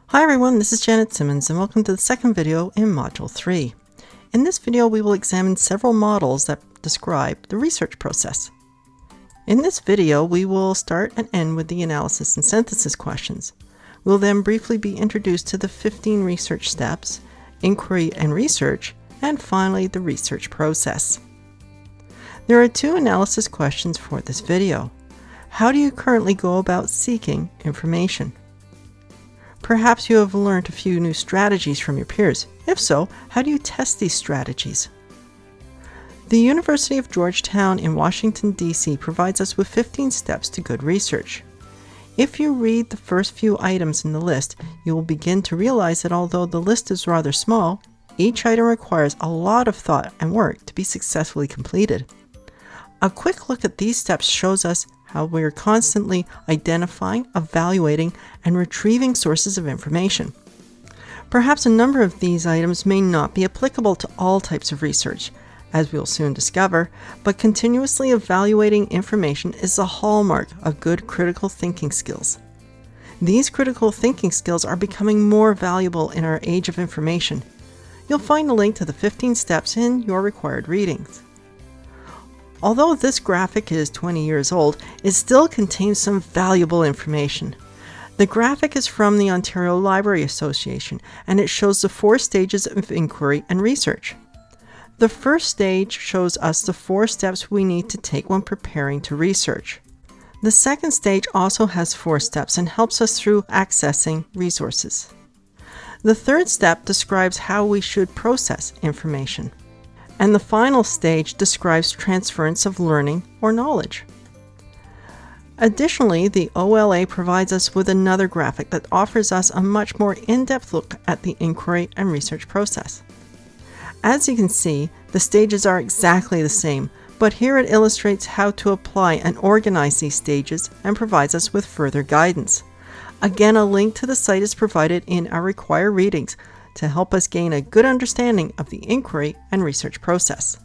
Hi everyone, this is Janet Simmons and welcome to the second video in Module 3. In this video we will examine several models that describe the research process. In this video we will start and end with the analysis and synthesis questions. We'll then briefly be introduced to the 15 research steps, inquiry and research, and finally the research process. There are two analysis questions for this video. How do you currently go about seeking information? Perhaps you have learned a few new strategies from your peers. If so, how do you test these strategies? The University of Georgetown in Washington, D.C. provides us with 15 steps to good research. If you read the first few items in the list, you will begin to realize that although the list is rather small, each item requires a lot of thought and work to be successfully completed. A quick look at these steps shows us how we are constantly identifying, evaluating, and retrieving sources of information. Perhaps a number of these items may not be applicable to all types of research, as we will soon discover, but continuously evaluating information is the hallmark of good critical thinking skills. These critical thinking skills are becoming more valuable in our age of information. You'll find a link to the 15 steps in your required readings. Although this graphic is 20 years old, it still contains some valuable information. The graphic is from the Ontario Library Association, and it shows the 4 stages of inquiry and research. The first stage shows us the 4 steps we need to take when preparing to research. The second stage also has 4 steps and helps us through accessing resources. The third step describes how we should process information. And the final stage describes transference of learning or knowledge. Additionally, the OLA provides us with another graphic that offers us a much more in-depth look at the inquiry and research process. As you can see, the stages are exactly the same, but here it illustrates how to apply and organize these stages and provides us with further guidance. Again, a link to the site is provided in our required readings to help us gain a good understanding of the inquiry and research process.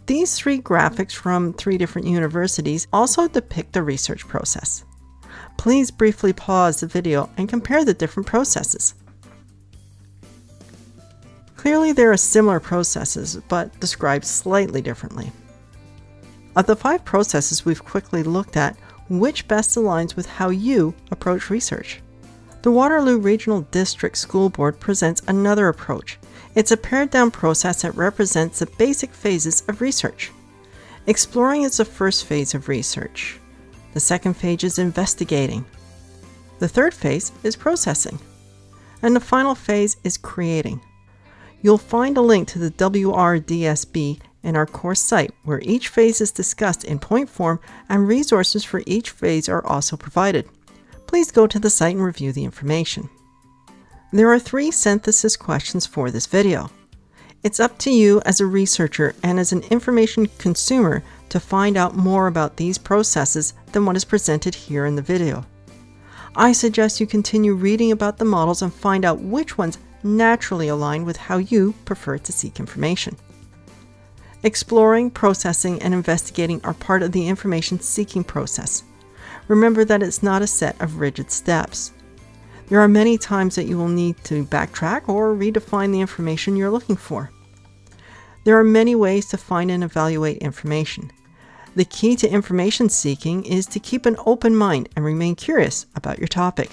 These 3 graphics from 3 different universities also depict the research process. Please briefly pause the video and compare the different processes. Clearly there are similar processes, but described slightly differently. Of the 5 processes we've quickly looked at, which best aligns with how you approach research? The Waterloo Regional District School Board presents another approach. It's a pared-down process that represents the basic phases of research. Exploring is the first phase of research. The second phase is investigating. The third phase is processing. And the final phase is creating. You'll find a link to the WRDSB in our course site, where each phase is discussed in point form and resources for each phase are also provided. Please go to the site and review the information. There are 3 synthesis questions for this video. It's up to you as a researcher and as an information consumer to find out more about these processes than what is presented here in the video. I suggest you continue reading about the models and find out which ones naturally align with how you prefer to seek information. Exploring, processing, and investigating are part of the information seeking process. Remember that it's not a set of rigid steps. There are many times that you will need to backtrack or redefine the information you're looking for. There are many ways to find and evaluate information. The key to information seeking is to keep an open mind and remain curious about your topic.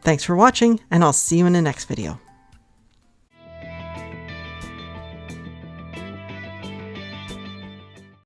Thanks for watching, and I'll see you in the next video.